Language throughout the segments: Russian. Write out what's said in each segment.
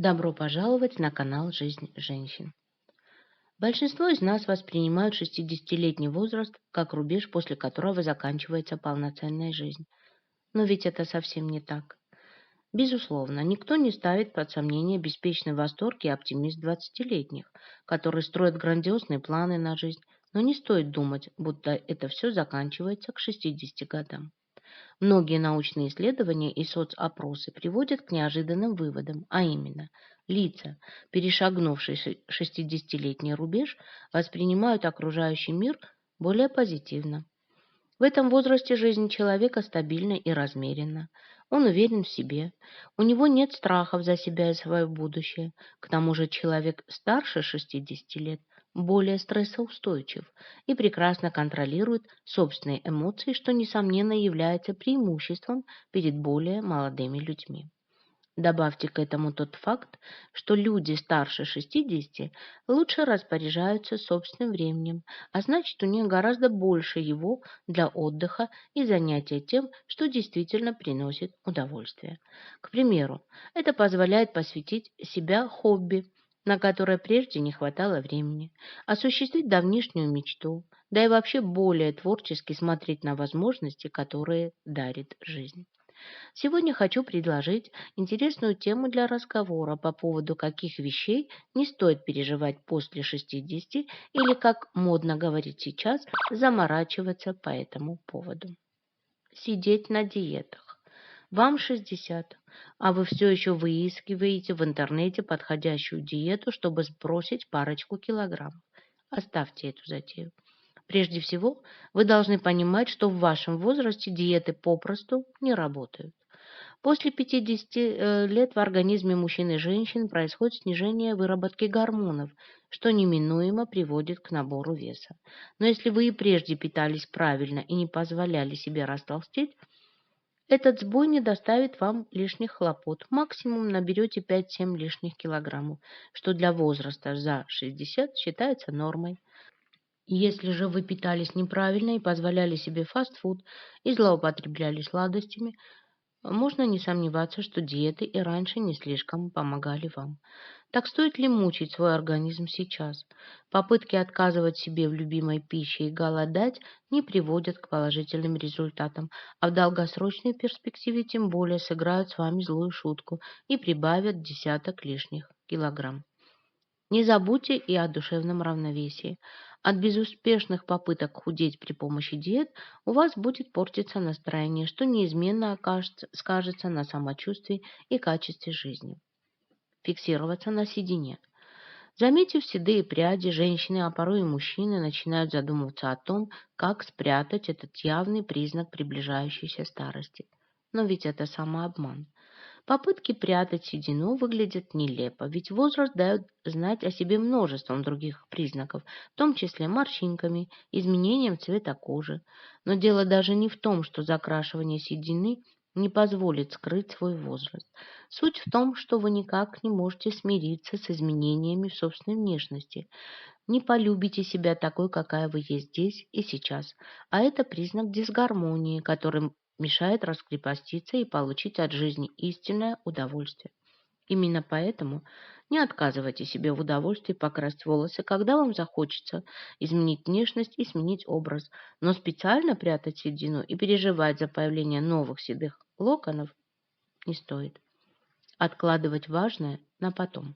Добро пожаловать на канал «Жизнь женщин». Большинство из нас воспринимают 60-летний возраст как рубеж, после которого заканчивается полноценная жизнь. Но ведь это совсем не так. Безусловно, никто не ставит под сомнение беспечный восторг и оптимизм 20-летних, которые строят грандиозные планы на жизнь, но не стоит думать, будто это все заканчивается к 60 годам. Многие научные исследования и соцопросы приводят к неожиданным выводам, а именно, лица, перешагнувшие 60-летний рубеж, воспринимают окружающий мир более позитивно. В этом возрасте жизнь человека стабильна и размеренна. Он уверен в себе. У него нет страхов за себя и свое будущее. К тому же человек старше 60 лет более стрессоустойчив и прекрасно контролирует собственные эмоции, что, несомненно, является преимуществом перед более молодыми людьми. Добавьте к этому тот факт, что люди старше 60 лучше распоряжаются собственным временем, а значит, у них гораздо больше его для отдыха и занятия тем, что действительно приносит удовольствие. К примеру, это позволяет посвятить себя хобби, на которое прежде не хватало времени, осуществить давнишнюю мечту, да и вообще более творчески смотреть на возможности, которые дарит жизнь. Сегодня хочу предложить интересную тему для разговора по поводу каких вещей не стоит переживать после 60 или, как модно говорить сейчас, заморачиваться по этому поводу. Сидеть на диетах. Вам 60, а вы все еще выискиваете в интернете подходящую диету, чтобы сбросить парочку килограммов. Оставьте эту затею. Прежде всего, вы должны понимать, что в вашем возрасте диеты попросту не работают. После 50 лет в организме мужчин и женщин происходит снижение выработки гормонов, что неминуемо приводит к набору веса. Но если вы и прежде питались правильно и не позволяли себе растолстеть, этот сбой не доставит вам лишних хлопот. Максимум наберете 5-7 лишних килограммов, что для возраста за 60 считается нормой. Если же вы питались неправильно и позволяли себе фастфуд и злоупотребляли сладостями, можно не сомневаться, что диеты и раньше не слишком помогали вам. Так стоит ли мучить свой организм сейчас? Попытки отказывать себе в любимой пище и голодать не приводят к положительным результатам, а в долгосрочной перспективе тем более сыграют с вами злую шутку и прибавят десяток лишних килограмм. Не забудьте и о душевном равновесии. От безуспешных попыток худеть при помощи диет у вас будет портиться настроение, что неизменно скажется на самочувствии и качестве жизни. Фиксироваться на седине. Заметив седые пряди, женщины, а порой и мужчины начинают задумываться о том, как спрятать этот явный признак приближающейся старости. Но ведь это самообман. Попытки прятать седину выглядят нелепо, ведь возраст дает знать о себе множеством других признаков, в том числе морщинками, изменением цвета кожи. Но дело даже не в том, что закрашивание седины не позволит скрыть свой возраст. Суть в том, что вы никак не можете смириться с изменениями в собственной внешности, не полюбите себя такой, какая вы есть здесь и сейчас. А это признак дисгармонии, который мешает раскрепоститься и получить от жизни истинное удовольствие. Именно поэтому не отказывайте себе в удовольствии покрасить волосы, когда вам захочется изменить внешность и сменить образ, но специально прятать седину и переживать за появление новых седых локонов не стоит. Откладывать важное на потом.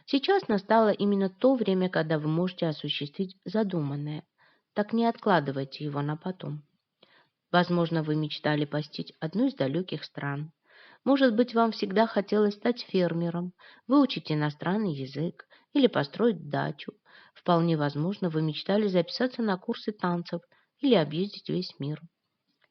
Сейчас настало именно то время, когда вы можете осуществить задуманное. Так не откладывайте его на потом. Возможно, вы мечтали посетить одну из далеких стран. Может быть, вам всегда хотелось стать фермером, выучить иностранный язык или построить дачу. Вполне возможно, вы мечтали записаться на курсы танцев или объездить весь мир.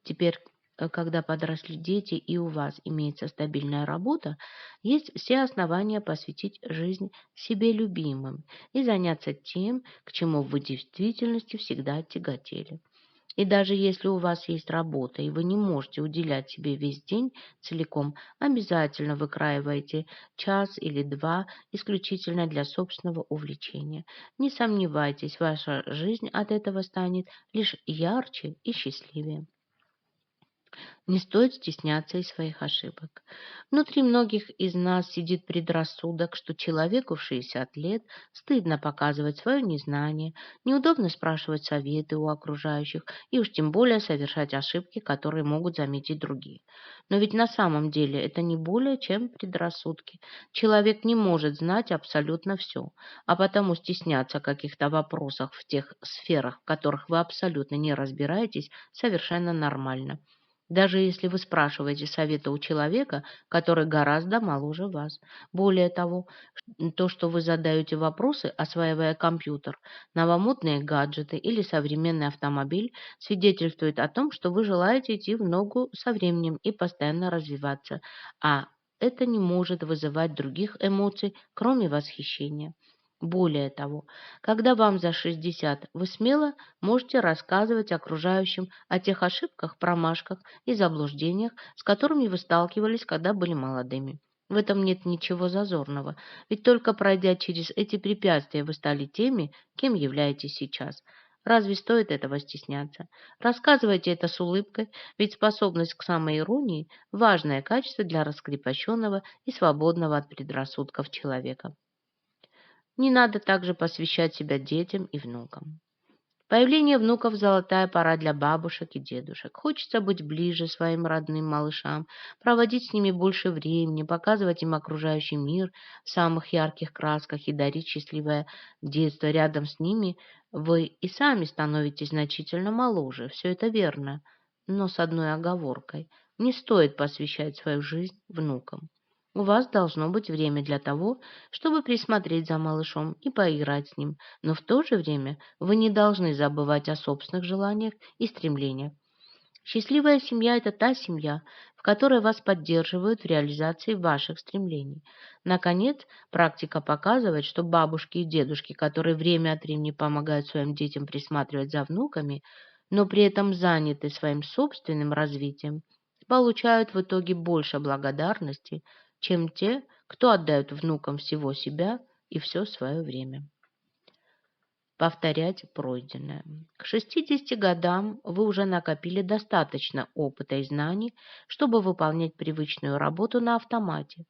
Теперь, когда подросли дети и у вас имеется стабильная работа, есть все основания посвятить жизнь себе любимым и заняться тем, к чему вы в действительности всегда тяготели. И даже если у вас есть работа, и вы не можете уделять себе весь день целиком, обязательно выкраивайте час или два исключительно для собственного увлечения. Не сомневайтесь, ваша жизнь от этого станет лишь ярче и счастливее. Не стоит стесняться и своих ошибок. Внутри многих из нас сидит предрассудок, что человеку в 60 лет стыдно показывать свое незнание, неудобно спрашивать советы у окружающих и уж тем более совершать ошибки, которые могут заметить другие. Но ведь на самом деле это не более чем предрассудки. Человек не может знать абсолютно все, а потому стесняться каких-то вопросов в тех сферах, в которых вы абсолютно не разбираетесь, совершенно нормально. Даже если вы спрашиваете совета у человека, который гораздо моложе вас. Более того, то, что вы задаете вопросы, осваивая компьютер, новомодные гаджеты или современный автомобиль, свидетельствует о том, что вы желаете идти в ногу со временем и постоянно развиваться, а это не может вызывать других эмоций, кроме восхищения. Более того, когда вам за 60, вы смело можете рассказывать окружающим о тех ошибках, промашках и заблуждениях, с которыми вы сталкивались, когда были молодыми. В этом нет ничего зазорного, ведь только пройдя через эти препятствия, вы стали теми, кем являетесь сейчас. Разве стоит этого стесняться? Рассказывайте это с улыбкой, ведь способность к самоиронии – важное качество для раскрепощенного и свободного от предрассудков человека. Не надо также посвящать себя детям и внукам. Появление внуков – золотая пора для бабушек и дедушек. Хочется быть ближе своим родным малышам, проводить с ними больше времени, показывать им окружающий мир в самых ярких красках и дарить счастливое детство. Рядом с ними вы и сами становитесь значительно моложе. Все это верно, но с одной оговоркой. Не стоит посвящать свою жизнь внукам. У вас должно быть время для того, чтобы присмотреть за малышом и поиграть с ним, но в то же время вы не должны забывать о собственных желаниях и стремлениях. Счастливая семья – это та семья, в которой вас поддерживают в реализации ваших стремлений. Наконец, практика показывает, что бабушки и дедушки, которые время от времени помогают своим детям присматривать за внуками, но при этом заняты своим собственным развитием, получают в итоге больше благодарности, чем те, кто отдает внукам всего себя и все свое время. Повторять пройденное. К 60 годам вы уже накопили достаточно опыта и знаний, чтобы выполнять привычную работу на автомате.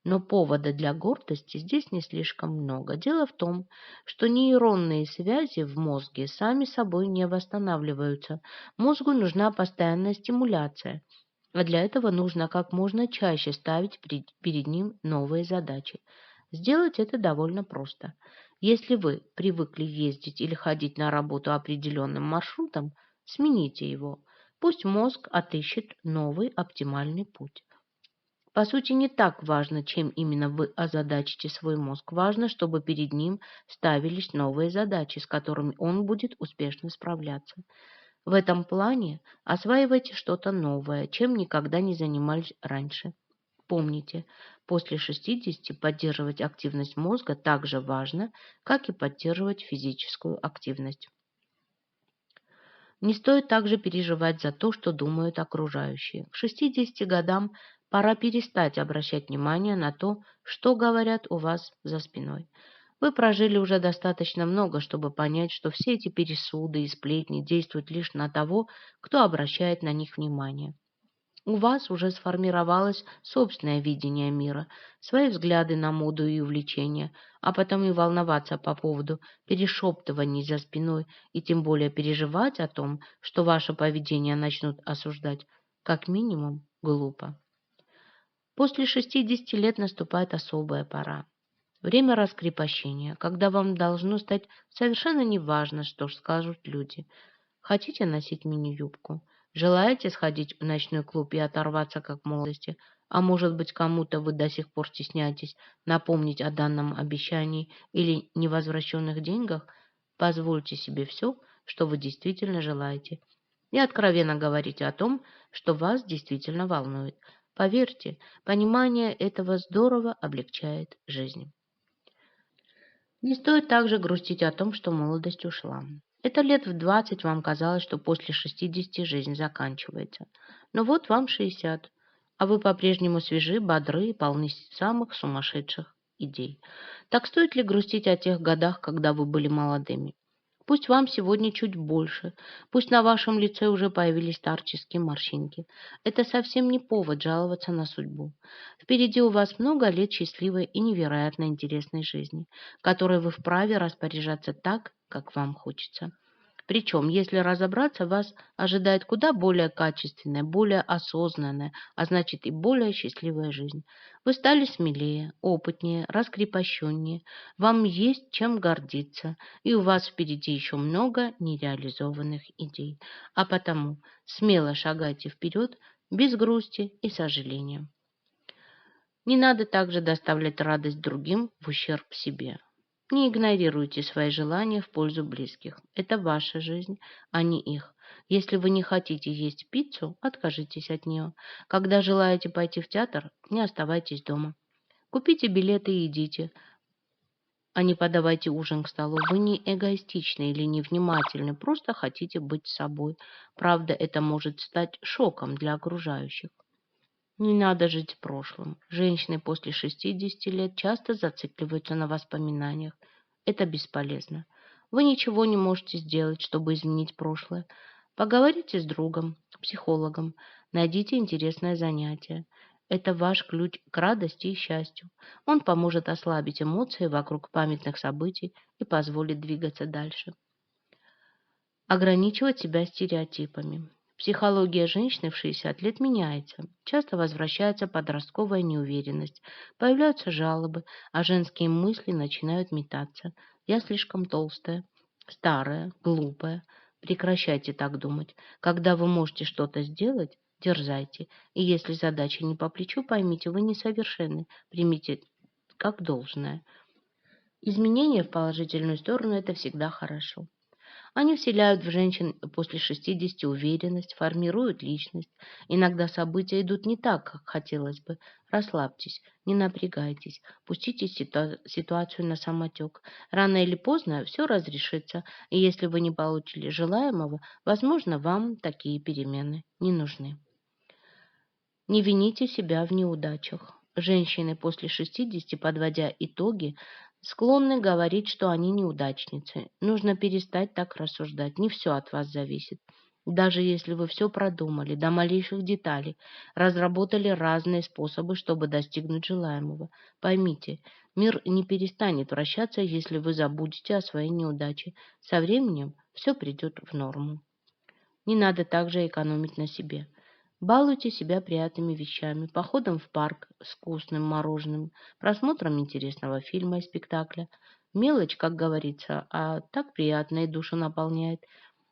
Но повода для гордости здесь не слишком много. Дело в том, что нейронные связи в мозге сами собой не восстанавливаются. Мозгу нужна постоянная стимуляция, а для этого нужно как можно чаще ставить перед ним новые задачи. Сделать это довольно просто. Если вы привыкли ездить или ходить на работу определенным маршрутом, смените его. Пусть мозг отыщет новый оптимальный путь. По сути, не так важно, чем именно вы озадачите свой мозг. Важно, чтобы перед ним ставились новые задачи, с которыми он будет успешно справляться. В этом плане осваивайте что-то новое, чем никогда не занимались раньше. Помните, после 60 поддерживать активность мозга так же важно, как и поддерживать физическую активность. Не стоит также переживать за то, что думают окружающие. К 60 годам пора перестать обращать внимание на то, что говорят у вас за спиной. Вы прожили уже достаточно много, чтобы понять, что все эти пересуды и сплетни действуют лишь на того, кто обращает на них внимание. У вас уже сформировалось собственное видение мира, свои взгляды на моду и увлечения, а потому и волноваться по поводу перешептываний за спиной и тем более переживать о том, что ваше поведение начнут осуждать, как минимум глупо. После 60 лет наступает особая пора. Время раскрепощения, когда вам должно стать совершенно неважно, что скажут люди. Хотите носить мини-юбку? Желаете сходить в ночной клуб и оторваться, как в молодости? А может быть, кому-то вы до сих пор стесняетесь напомнить о данном обещании или невозвращенных деньгах? Позвольте себе все, что вы действительно желаете. И откровенно говорите о том, что вас действительно волнует. Поверьте, понимание этого здорово облегчает жизнь. Не стоит также грустить о том, что молодость ушла. Это лет в 20 вам казалось, что после 60 жизнь заканчивается. Но вот вам 60, а вы по-прежнему свежи, бодры и полны самых сумасшедших идей. Так стоит ли грустить о тех годах, когда вы были молодыми? Пусть вам сегодня чуть больше, пусть на вашем лице уже появились старческие морщинки. Это совсем не повод жаловаться на судьбу. Впереди у вас много лет счастливой и невероятно интересной жизни, которой вы вправе распоряжаться так, как вам хочется. Причем, если разобраться, вас ожидает куда более качественная, более осознанная, а значит и более счастливая жизнь. Вы стали смелее, опытнее, раскрепощеннее, вам есть чем гордиться, и у вас впереди еще много нереализованных идей. А потому смело шагайте вперед, без грусти и сожаления. Не надо также доставлять радость другим в ущерб себе. Не игнорируйте свои желания в пользу близких. Это ваша жизнь, а не их. Если вы не хотите есть пиццу, откажитесь от нее. Когда желаете пойти в театр, не оставайтесь дома. Купите билеты и идите, а не подавайте ужин к столу. Вы не эгоистичны или невнимательны, просто хотите быть собой. Правда, это может стать шоком для окружающих. Не надо жить прошлым. Женщины после 60 лет часто зацикливаются на воспоминаниях. Это бесполезно. Вы ничего не можете сделать, чтобы изменить прошлое. Поговорите с другом, психологом, найдите интересное занятие. Это ваш ключ к радости и счастью. Он поможет ослабить эмоции вокруг памятных событий и позволит двигаться дальше. Ограничивать себя стереотипами. Психология женщины в 60 лет меняется. Часто возвращается подростковая неуверенность, появляются жалобы, а женские мысли начинают метаться. Я слишком толстая, старая, глупая. Прекращайте так думать. Когда вы можете что-то сделать, дерзайте. И если задача не по плечу, поймите, вы несовершенны. Примите как должное. Изменения в положительную сторону – это всегда хорошо. Они вселяют в женщин после 60 уверенность, формируют личность. Иногда события идут не так, как хотелось бы. Расслабьтесь, не напрягайтесь, пустите ситуацию на самотек. Рано или поздно все разрешится, и если вы не получили желаемого, возможно, вам такие перемены не нужны. Не вините себя в неудачах. Женщины после 60, подводя итоги, склонны говорить, что они неудачницы. Нужно перестать так рассуждать. Не все от вас зависит. Даже если вы все продумали до малейших деталей, разработали разные способы, чтобы достигнуть желаемого. Поймите, мир не перестанет вращаться, если вы забудете о своей неудаче. Со временем все придет в норму. Не надо также экономить на себе. Балуйте себя приятными вещами, походом в парк с вкусным мороженым, просмотром интересного фильма и спектакля. Мелочь, как говорится, а так приятно и душу наполняет.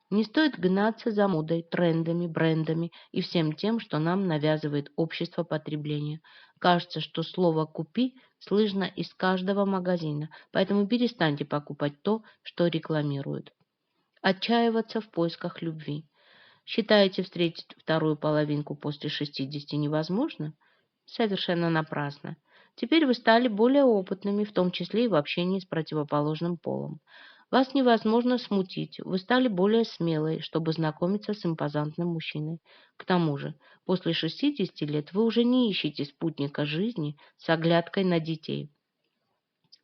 Не стоит гнаться за модой, трендами, брендами и всем тем, что нам навязывает общество потребления. Кажется, что слово «купи» слышно из каждого магазина, поэтому перестаньте покупать то, что рекламируют. Отчаиваться в поисках любви. Считаете, встретить вторую половинку после 60 невозможно? Совершенно напрасно. Теперь вы стали более опытными, в том числе и в общении с противоположным полом. Вас невозможно смутить, вы стали более смелой, чтобы знакомиться с импозантным мужчиной. К тому же, после 60 лет вы уже не ищете спутника жизни с оглядкой на детей.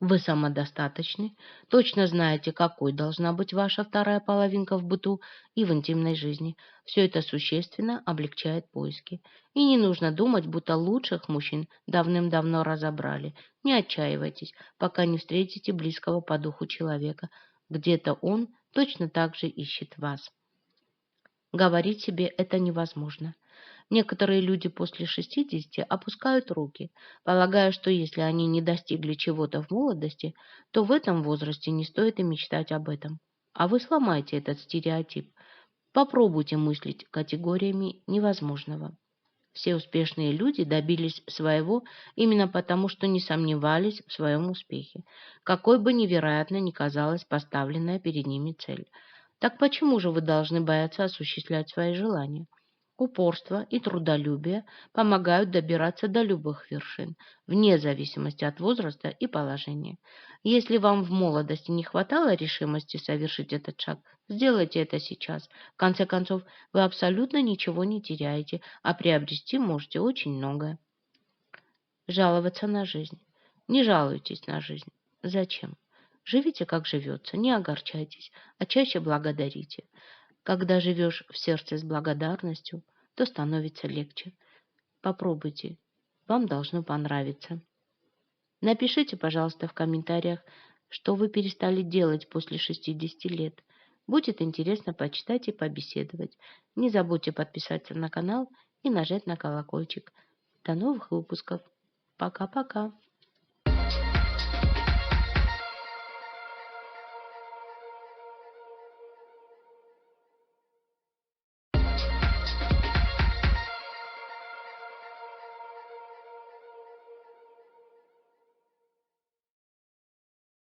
Вы самодостаточны, точно знаете, какой должна быть ваша вторая половинка в быту и в интимной жизни. Все это существенно облегчает поиски. И не нужно думать, будто лучших мужчин давным-давно разобрали. Не отчаивайтесь, пока не встретите близкого по духу человека. Где-то он точно так же ищет вас. Говорить себе это невозможно. Некоторые люди после 60 опускают руки, полагая, что если они не достигли чего-то в молодости, то в этом возрасте не стоит и мечтать об этом. А вы сломайте этот стереотип. Попробуйте мыслить категориями невозможного. Все успешные люди добились своего именно потому, что не сомневались в своем успехе, какой бы невероятно ни казалась поставленная перед ними цель. Так почему же вы должны бояться осуществлять свои желания? Упорство и трудолюбие помогают добираться до любых вершин, вне зависимости от возраста и положения. Если вам в молодости не хватало решимости совершить этот шаг, сделайте это сейчас. В конце концов, вы абсолютно ничего не теряете, а приобрести можете очень многое. Жаловаться на жизнь. Не жалуйтесь на жизнь. Зачем? Живите, как живется, не огорчайтесь, а чаще благодарите. Когда живешь в сердце с благодарностью, то становится легче. Попробуйте, вам должно понравиться. Напишите, пожалуйста, в комментариях, что вы перестали делать после 60 лет. Будет интересно почитать и побеседовать. Не забудьте подписаться на канал и нажать на колокольчик. До новых выпусков. Пока-пока.